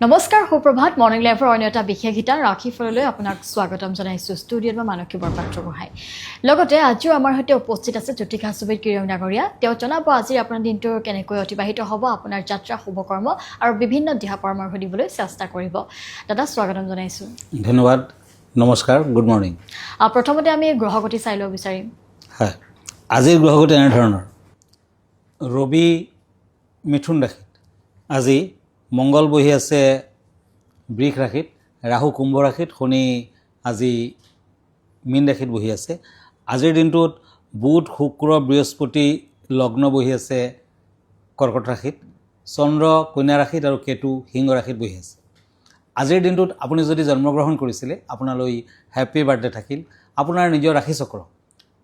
নমস্কাৰ সুপ্ৰভাত মৰ্নিং লাইভৰ অন্য এটা বিশেষ গীতাৰ ৰাখি ফললৈ আপোনাক স্বাগতম জনাইছোঁ ষ্টুডিঅ'ত মই মানসী বৰপাত্ৰ গোহাঁই লগতে আজিও আমাৰ সৈতে উপস্থিত আছে জ্যোতিকা সুবেদ কিৰণ ডাঙৰীয়া তেওঁ জনাব আজি আপোনাৰ দিনটো কেনেকৈ অতিবাহিত হ'ব আপোনাৰ যাত্ৰা শুভকৰ্ম আৰু বিভিন্ন দিহা পৰামৰ্শ দিবলৈ চেষ্টা কৰিব দাদা স্বাগতম জনাইছোঁ ধন্যবাদ নমস্কাৰ গুড মৰ্নিং প্ৰথমতে আমি গ্ৰহগতি চাই ল'ব বিচাৰিম হয় আজিৰ গ্ৰহগতি এনেধৰণৰ ৰবি মিথুন ৰাশিত আজি মংগল বহি আছে বৃষ ৰাশিত ৰাহু কুম্ভ ৰাশিত শনি আজি মীন ৰাশিত বহি আছে আজিৰ দিনটোত বুধ শুক্ৰ বৃহস্পতি লগ্ন বহি আছে কৰ্কট ৰাশিত চন্দ্ৰ কন্যা ৰাশিত আৰু কেতু সিংহ ৰাশিত বহি আছে আজিৰ দিনটোত আপুনি যদি জন্মগ্ৰহণ কৰিছিলে আপোনালৈ হেপী বাৰ্থডে থাকিল আপোনাৰ নিজৰ ৰাশি চক্ৰ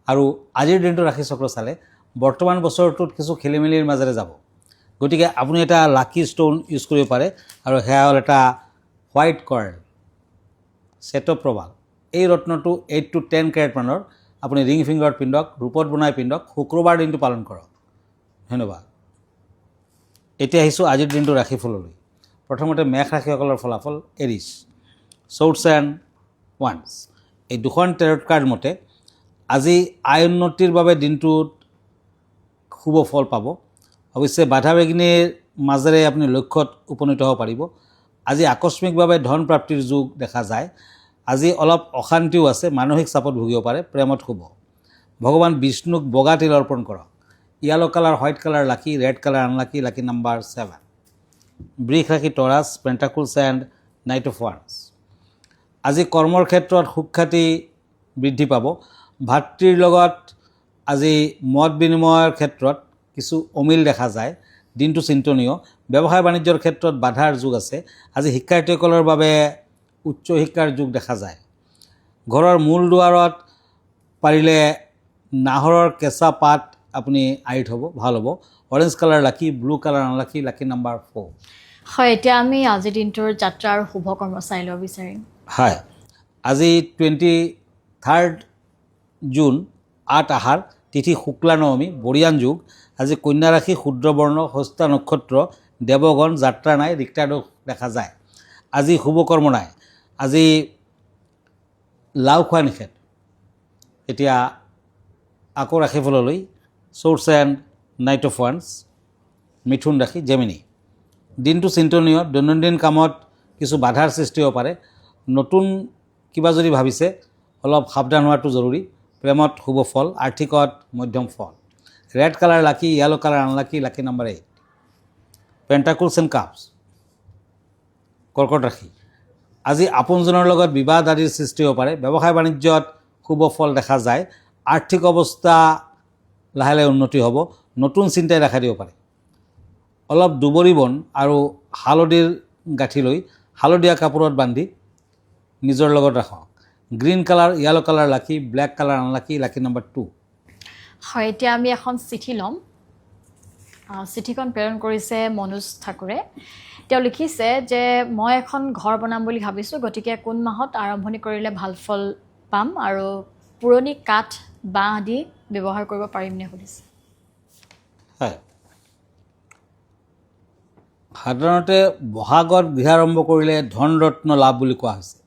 আৰু আজিৰ দিনটো ৰাশি চক্ৰ চালে বৰ্তমান বছৰটোত কিছু খেলিমেলিৰ মাজেৰে যাব গতিকে আপুনি এটা লাকি ষ্টোন ইউজ কৰিব পাৰে আৰু সেয়া হ'ল এটা হোৱাইট কৰ্ল শ্বেতপ্ৰবাল এই ৰত্নটো 8 to 10 কেৰেট মানৰ আপুনি ৰিং ফিংগাৰত পিন্ধক ৰূপত বনাই পিন্ধক শুক্ৰবাৰ দিনটো পালন কৰক ধন্যবাদ এতিয়া আহিছোঁ আজিৰ দিনটো ৰাশিফললৈ প্ৰথমতে মেষ ৰাশিসকলৰ ফলাফল এৰিছ চৰ্টছ এণ্ড ওৱান্স এই দুখন টেৰট কাৰ্ড মতে আজি আয় উন্নতিৰ বাবে দিনটোত শুভ ফল পাব অৱশ্যে বাধা বিঘিনিৰ মাজেৰে আপুনি লক্ষ্যত উপনীত হ'ব পাৰিব আজি আকস্মিকভাৱে ধন প্ৰাপ্তিৰ যোগ দেখা যায় আজি অলপ অশান্তিও আছে মানসিক চাপত ভুগিব পাৰে প্ৰেমত শুভ ভগৱান বিষ্ণুক বগা তিল অৰ্পণ কৰক য়েলো কালাৰ হোৱাইট কালাৰ লাকি red colour unlucky lucky number 7 বৃষ ৰাশি টৰাছ পেণ্টাকুলছ এণ্ড নাইট অফ ওৱান্স আজি কৰ্মৰ ক্ষেত্ৰত সুখ্যাতি বৃদ্ধি পাব ভাতৃৰ লগত আজি মত বিনিময়ৰ ক্ষেত্ৰত কিছু অমিল দেখা যায় দিনটো চিন্তনীয় ব্যৱসায় বাণিজ্যৰ ক্ষেত্ৰত বাধাৰ যুগ আছে আজি শিক্ষাৰ্থীসকলৰ বাবে উচ্চ শিক্ষাৰ যুগ দেখা যায় ঘৰৰ মূল দুৱাৰত পাৰিলে নাহৰৰ কেঁচা পাত আপুনি আঁৰি থ'ব ভাল হ'ব অৰেঞ্জ কালাৰ লাকি blue colour unlucky lucky number 4 হয় এতিয়া আমি আজিৰ দিনটোৰ যাত্ৰা আৰু শুভকৰ্ম চাই ল'ব বিচাৰিম হয় আজি 23 জুন 8 আহাৰ তিথি শুক্লা নৱমী বৰিয়ান যুগ আজি কন্যা ৰাশি ক্ষুদ্ৰবৰ্ণ হস্তা নক্ষত্ৰ দেৱগণ যাত্ৰা নাই ৰিক্তা দোষ দেখা যায় আজি শুভকৰ্ম নাই আজি লাও খোৱা নিষেধ এতিয়া আকৌ ৰাশিফললৈ চৰ্টছ এণ্ড নাইট অফ ওৱান্স মিথুন ৰাশি জেমিনি দিনটো চিন্তনীয় দৈনন্দিন কামত কিছু বাধাৰ সৃষ্টি হ'ব পাৰে নতুন কিবা যদি ভাবিছে অলপ সাৱধান হোৱাটো জৰুৰী প্ৰেমত শুভ ফল আৰ্থিকত মধ্যম ফল red colour lucky yellow colour unlucky lucky number 8 pentacles and cups কৰ্কট ৰাশি আজি আপোনজনৰ লগত বিবাদ আদিৰ সৃষ্টি হ'ব পাৰে ব্যৱসায় বাণিজ্যত শুভ ফল দেখা যায় আৰ্থিক অৱস্থা লাহে লাহে উন্নতি হ'ব নতুন চিন্তাই দেখা দিব পাৰে অলপ দুবৰি বন আৰু হালধিৰ গাঁঠি লৈ হালধীয়া কাপোৰত বান্ধি নিজৰ লগত ৰাখক গ্ৰীণ কালাৰ য়েলো কালাৰ লাকি black colour unlucky lucky number 2 হয় এতিয়া আমি এখন চিঠি ল'ম চিঠিখন প্ৰেৰণ কৰিছে মনোজ ঠাকুৰে তেওঁ লিখিছে যে মই এখন ঘৰ বনাম বুলি ভাবিছোঁ গতিকে কোন মাহত আৰম্ভণি কৰিলে ভাল ফল পাম আৰু পুৰণি কাঠ বাঁহ আদি ব্যৱহাৰ কৰিব পাৰিমনে সুধিছে হয় সাধাৰণতে বহাগত গৃহাৰম্ভ কৰিলে ধন ৰত্ন লাভ বুলি কোৱা হৈছে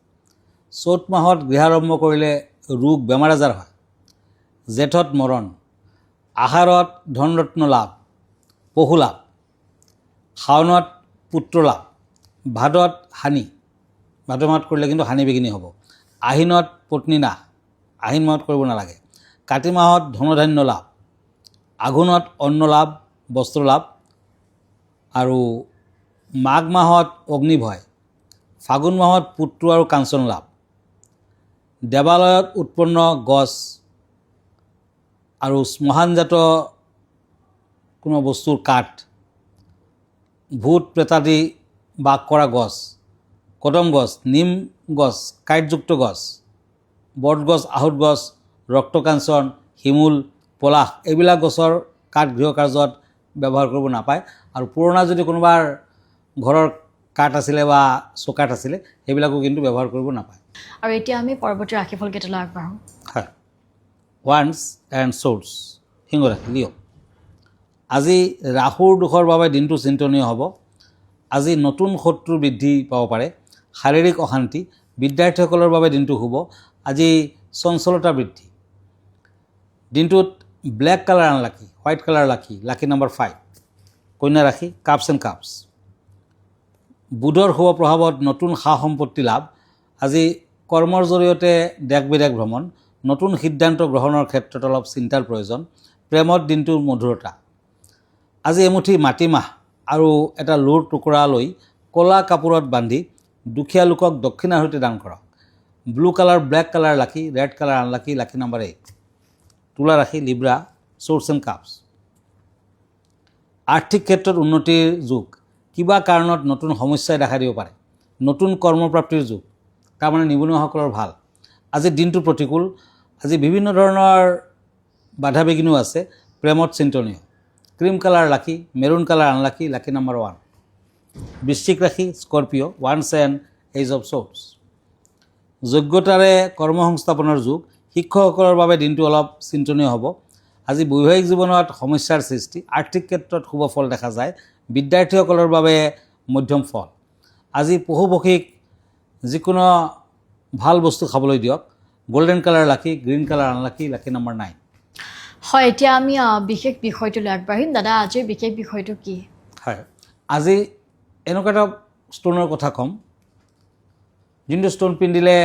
চ'ত মাহত গৃহাৰম্ভ কৰিলে ৰোগ বেমাৰ আজাৰ হয় জেঠত মৰণ আহাৰত ধনৰত্ন লাভ পশু লাভ শাওণত পুত্ৰ লাভ ভাদত হানি ভাদ মাহত কৰিলে কিন্তু হানি বিঘিনি হ'ব আহিনত পত্নী নাশ আহিন মাহত কৰিব নালাগে কাতি মাহত ধনধান্য লাভ আঘোণত অন্ন লাভ বস্ত্ৰ লাভ আৰু মাঘ মাহত অগ্নিভয় ফাগুন মাহত পুত্ৰ আৰু কাঞ্চন লাভ দেৱালয়ত উৎপন্ন গছ আৰু শ্মশানজাত কোনো বস্তুৰ কাঠ ভূত প্ৰেতাদি বাস কৰা গছ কদম গছ নিম গছ কাঁইটযুক্ত গছ বটগছ আহুত গছ ৰক্তকাঞ্চন শিমুল পলাশ এইবিলাক গছৰ কাঠ গৃহ কাৰ্যত ব্যৱহাৰ কৰিব নাপায় আৰু পুৰণা যদি কোনোবাৰ ঘৰৰ কাঠ আছিলে বা চৌকাঠ আছিলে সেইবিলাকো কিন্তু ব্যৱহাৰ কৰিব নাপায় আৰু এতিয়া আমি পৰৱৰ্তী ৰাশিফল কেইটালৈ আগবাঢ়োঁ হয় ওৱান্স এণ্ড চৰ্টছ সিংহ ৰাশি লিঅ' আজি ৰাহুৰ দোষৰ বাবে দিনটো চিন্তনীয় হ'ব আজি নতুন শত্ৰু বৃদ্ধি পাব পাৰে, শাৰীৰিক অশান্তি, বিদ্যাৰ্থীসকলৰ বাবে দিনটো শুভ। আজি চঞ্চলতা বৃদ্ধি। দিনটোত black colour unlucky, white colour lucky, lucky number 5, কন্যা ৰাশি, কাপছ এণ্ড কাপছ। বুধৰ শুভ প্ৰভাৱত নতুন সা সম্পত্তি লাভ। আজি কৰ্মৰ জৰিয়তে দেশ বিদেশ ভ্ৰমণ, নতুন সিদ্ধান্ত গ্ৰহণৰ ক্ষেত্ৰত অলপ চিন্তাৰ প্ৰয়োজন। প্ৰেমত দিনটোৰ মধুৰতা। আজি এমুঠি মাটিমাহ আৰু এটা লোৰ টুকুৰা লৈ ক'লা কাপোৰত বান্ধি দুখীয়া লোকক দক্ষিণাহুতি দান কৰক। ব্লু কালাৰ, ব্লেক কালাৰ লাকি, red colour unlucky, lucky number 8। তুলা ৰাশি, লিব্ৰা, চ'ৰ্টছ এণ্ড কাপছ। আৰ্থিক ক্ষেত্ৰত উন্নতিৰ যুগ। কিবা কাৰণত নতুন সমস্যাই দেখা দিব পাৰে। নতুন কৰ্মপ্ৰাপ্তিৰ যুগ, তাৰমানে নিবনুৱাসকলৰ ভাল। আজি দিনটো প্ৰতিকূল। আজি বিভিন্ন ধৰণৰ বাধা বিঘিনিও আছে। প্ৰেমত চিন্তনীয়। Cream colour lucky, maroon colour unlucky, lucky number 1। বৃশ্চিক ৰাশি, স্কৰপিঅ', ওৱান্স এণ্ড এইজ অফ শ্বৰ্টছ। যোগ্যতাৰে কৰ্মসংস্থাপনৰ যুগ। শিক্ষকসকলৰ বাবে দিনটো অলপ চিন্তনীয় হ'ব। আজি বৈবাহিক জীৱনত সমস্যাৰ সৃষ্টি। আৰ্থিক ক্ষেত্ৰত শুভ ফল দেখা যায়। বিদ্যাৰ্থীসকলৰ বাবে মধ্যম ফল। আজি পশু পক্ষীক যিকোনো ভাল বস্তু খাবলৈ দিয়ক। গোল্ডেন কালাৰ লাকি, green colour unlucky, lucky number 9। হয়, এতিয়া আমি বিশেষ বিষয়টোলৈ আগবাঢ়িম। দাদা, আজিৰ বিশেষ বিষয়টো কি? হয়, আজি এনেকুৱা এটা ষ্ট'নৰ কথা ক'ম, যোনটো ষ্ট'ন পিন্ধিলে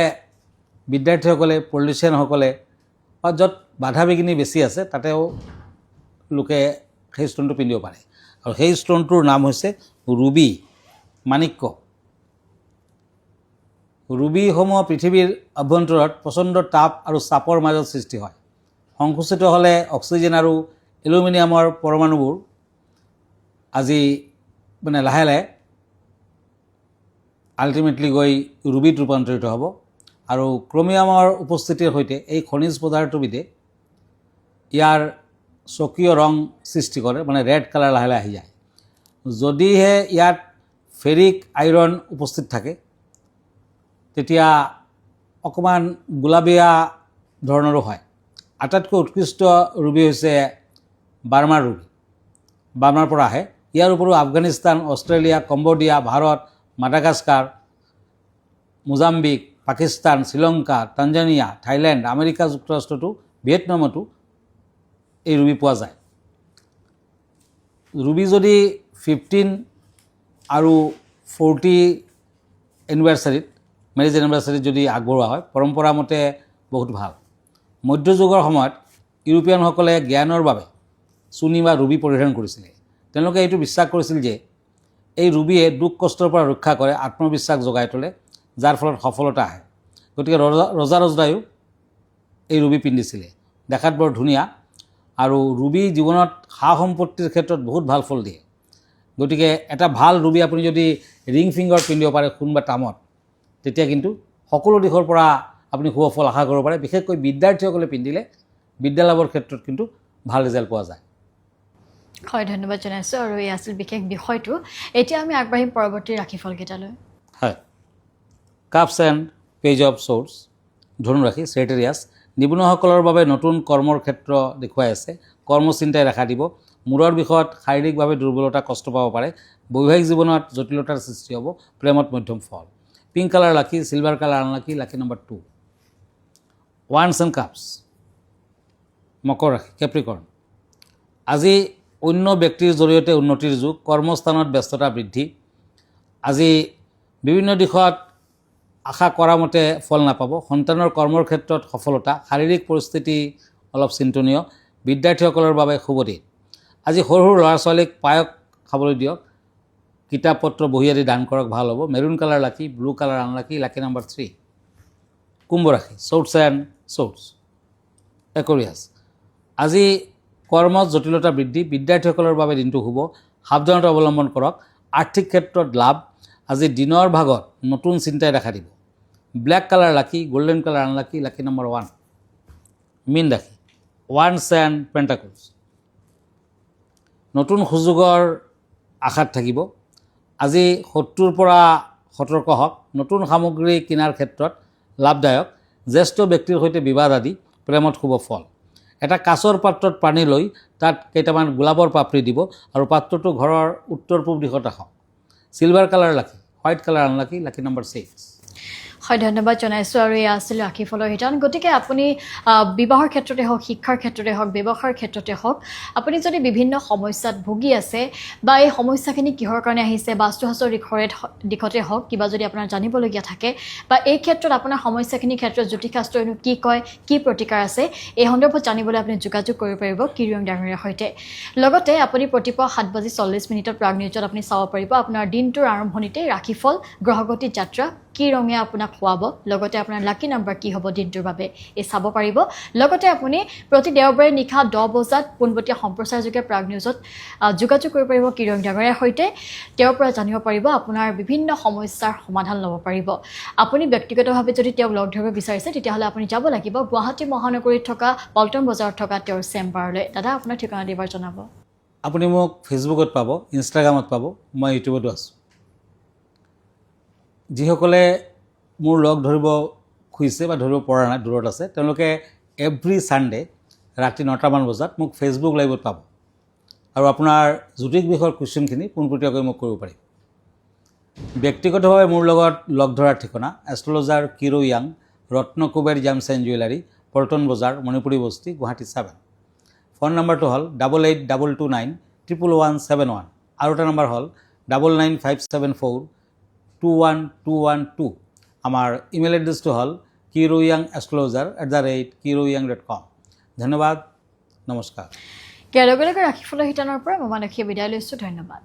বিদ্যাৰ্থীসকলে, পলিটিচিয়ানসকলে বা য'ত বাধা বিঘিনি বেছি আছে তাতেও লোকে সেই ষ্ট'নটো পিন্ধিব পাৰে। আৰু সেই ষ্ট'নটোৰ নাম হৈছে ৰুবি, মাণিক্য। ৰুবিসমূহ পৃথিৱীৰ অভ্যন্তৰত প্ৰচণ্ড তাপ আৰু চাপৰ মাজত সৃষ্টি হয়। সংকুচিত হ'লে অক্সিজেন আৰু এলুমিনিয়ামৰ পৰমাণুবোৰ আজি লাহে লাহে আল্টিমেটলি গৈ ৰুবিত ৰূপান্তৰিত হ'ব। আৰু ক্ৰমিয়ামৰ উপস্থিতিৰ সৈতে এই খনিজ পদাৰ্থবিধে ইয়াৰ স্বকীয় ৰং সৃষ্টি কৰে, ৰেড কালাৰ লাহে লাহে আহি যায়। যদিহে ইয়াত ফেৰিক আইৰণ উপস্থিত থাকে তেতিয়া অকণমান গোলাবীয়া ধৰণৰো হয়। আটাইতকৈ উৎকৃষ্ট ৰুবি হৈছে বাৰ্মাৰ ৰুবি, বাৰ্মাৰ পৰা আহে। ইয়াৰ উপৰিও Afghanistan, Australia, Cambodia, Bharat, Madagascar, Mozambique, Pakistan, Sri Lanka, Tanzania, Thailand, America যুক্তৰাষ্ট্ৰতো, ভিয়েটনামতো এই ৰুবি পোৱা যায়। ৰুবি যদি 15 আৰু 40 এনিভাৰ্চাৰীত, মেৰেজ এনিভাৰ্চাৰীত যদি আগবঢ়োৱা হয়, পৰম্পৰা মতে বহুত ভাল। মধ্যযুগৰ সময়ত ইউৰোপীয়ানসকলে জ্ঞানৰ বাবে চুনি বা ৰুবি পৰিধান কৰিছিলে। তেওঁলোকে এইটো বিশ্বাস কৰিছিল যে এই ৰুবিয়ে দুখ কষ্টৰ পৰা ৰক্ষা কৰে, আত্মবিশ্বাস জগাই তোলে, যাৰ ফলত সফলতা আহে। গতিকে ৰজা ৰজাইও এই ৰুবি পিন্ধিছিলে। দেখাত বৰ ধুনীয়া আৰু ৰুবি জীৱনত সা সম্পত্তিৰ ক্ষেত্ৰত বহুত ভাল ফল দিয়ে। গতিকে এটা ভাল ৰুবি আপুনি যদি ৰিং ফিংগাৰত পিন্ধিব পাৰে সোণ বা তামত, তেতিয়া কিন্তু সকলো দিশৰ পৰা আপুনি শুভ ফল আশা কৰিব পাৰে। বিশেষকৈ বিদ্যাৰ্থীসকলে পিন্ধিলে বিদ্যালাভৰ ক্ষেত্ৰত কিন্তু ভাল ৰিজাল্ট পোৱা যায়। হয়, ধন্যবাদ জনাইছোঁ। আৰু এই আছিল বিশেষ বিষয়টো। এতিয়া আমি আগবাঢ়িম পৰৱৰ্তী ৰাশিফলকেইটালৈ। হয়, cups and page of shorts, ধনু ৰাশি, চেৰিটেৰিয়াছ। নিবনুৱাসকলৰ বাবে নতুন কৰ্মৰ ক্ষেত্ৰ দেখুৱাই আছে। কৰ্মচিন্তাই দেখা দিব। মূৰৰ বিষত শাৰীৰিকভাৱে দুৰ্বলতা, কষ্ট পাব পাৰে। বৈবাহিক জীৱনত জটিলতাৰ সৃষ্টি হ'ব। প্ৰেমত মধ্যম ফল। Pink colour lucky, silver colour unlucky, lucky number 2। ওৱান্স এণ্ড কাপছ, মকৰ ৰাশি, কেপ্ৰিকৰ্ণ। আজি অন্য ব্যক্তিৰ জৰিয়তে উন্নতিৰ যুগ। কৰ্মস্থানত ব্যস্ততা বৃদ্ধি। আজি বিভিন্ন দিশত আশা কৰা মতে ফল নাপাব। সন্তানৰ কৰ্মৰ ক্ষেত্ৰত সফলতা। শাৰীৰিক পৰিস্থিতি অলপ চিন্তনীয়। বিদ্যাৰ্থীসকলৰ বাবে শুভ দিন। আজি সৰু সৰু ল'ৰা ছোৱালীক পায়স খাবলৈ দিয়ক। কিতাপ পত্ৰ, বহি আদি দান কৰক, ভাল হ'ব। মেৰুণ কালাৰ লাকি, blue colour unlucky, lucky number 3। কুম্ভ ৰাশি, শ্বৰ্টছ এণ্ড শ্বৰ্টছ, একুৰিয়াছ। আজি কৰ্মত জটিলতা বৃদ্ধি। বিদ্যাৰ্থীসকলৰ বাবে দিনটো শুভ। সাৱধানতা অৱলম্বন কৰক। আৰ্থিক ক্ষেত্ৰত লাভ। আজি দিনৰ ভাগত নতুন চিন্তাই দেখা দিব। ব্লেক কালাৰ লাকি, golden colour unlucky, lucky number 1। মীন ৰাশি, ওৱান্স এণ্ড পেণ্টাকলছ। নতুন সুযোগৰ আশাত থাকিব। আজি শত্ৰুৰ পৰা সতৰ্ক হওক। নতুন সামগ্ৰী কিনাৰ ক্ষেত্ৰত লাভদায়ক। জ্যেষ্ঠ ব্যক্তিৰ সৈতে বিবাদ আদি। প্ৰেমত শুভ ফল। এটা কাঁচৰ পাত্ৰত পানী লৈ তাত কেইটামান গোলাপৰ পাপৰি দিব আৰু পাত্ৰটো ঘৰৰ উত্তৰ পূব দিশত ৰাখক। Silver color lucky, white color unlucky, lucky number 6. হয় ধন্যবাদ জনাইছোঁ আৰু এয়া আছিল ৰাশিফলৰ শিতান গতিকে আপুনি বিবাহৰ ক্ষেত্ৰতে হওক শিক্ষাৰ ক্ষেত্ৰতে হওক ব্যৱসায়ৰ ক্ষেত্ৰতে হওক আপুনি যদি বিভিন্ন সমস্যাত ভুগি আছে বা এই সমস্যাখিনি কিহৰ কাৰণে আহিছে বাস্তুশাস্ত্ৰৰ দিশতে হওক কিবা যদি আপোনাৰ জানিবলগীয়া থাকে বা এই ক্ষেত্ৰত আপোনাৰ সমস্যাখিনিৰ ক্ষেত্ৰত জ্যোতিষশাস্ত্ৰইনো কি কয় কি প্ৰতিকাৰ আছে এই সন্দৰ্ভত জানিবলৈ আপুনি যোগাযোগ কৰিব পাৰিব কিৰিয়ং ডাঙৰীয়াৰ সৈতে লগতে আপুনি প্ৰতিপুৱা 7:40 প্ৰাগ নিউজত আপুনি চাব পাৰিব আপোনাৰ দিনটোৰ আৰম্ভণিতে ৰাশিফল গ্ৰহগতিৰ যাত্ৰা কি ৰঙে আপোনাক খুৱাব লগতে আপোনাৰ লাকি নাম্বাৰ কি হ'ব দিনটোৰ বাবে এই চাব পাৰিব লগতে আপুনি প্ৰতি দেওবাৰে নিশা 10 বজাত পোনপটীয়া সম্প্ৰচাৰযোগে প্ৰাগ নিউজত যোগাযোগ কৰিব পাৰিব কিৰণ ডাঙৰীয়াৰ সৈতে তেওঁৰ পৰা জানিব পাৰিব আপোনাৰ বিভিন্ন সমস্যাৰ সমাধান ল'ব পাৰিব আপুনি ব্যক্তিগতভাৱে যদি তেওঁক লগ ধৰিব বিচাৰিছে তেতিয়াহ'লে আপুনি যাব লাগিব গুৱাহাটী মহানগৰীত থকা পল্টন বজাৰত থকা তেওঁৰ চেম্বাৰলৈ দাদা আপোনাৰ ঠিকনা দিবাৰ জনাব আপুনি মোক ফেচবুকত পাব ইনষ্টাগ্ৰামত পাব মই ইউটিউবতো আছোঁ যিসকলে মোৰ লগ ধৰিব খুজিছে বা ধৰিব পৰা নাই দূৰত আছে তেওঁলোকে এভৰি ছানডে ৰাতি 9টামান বজাত মোক ফেচবুক লাইভত পাব আৰু আপোনাৰ জ্যোতিষ বিষয়ৰ কুৱেশ্যনখিনি পোনপটীয়াকৈ মোক কৰিব পাৰিব ব্যক্তিগতভাৱে মোৰ লগত লগ ধৰাৰ ঠিকনা এষ্ট্ৰলজাৰ কিৰো য়াং Ratnakuber gems and jewellery Paltan Bazaar Manipuri বস্তি গুৱাহাটী 7 ফোন নম্বৰটো হ'ল 8822911171 আৰু এটা নম্বৰ হ'ল 9957421212 আমাৰ ইমেইল এড্ৰেছটো হ'ল kiroyangastrologer@kiroyang.com ধন্যবাদ নমস্কাৰ লগে লগে ৰাশিফলৰ শিতানৰ পৰা মই মানসী বিদায় লৈছোঁ ধন্যবাদ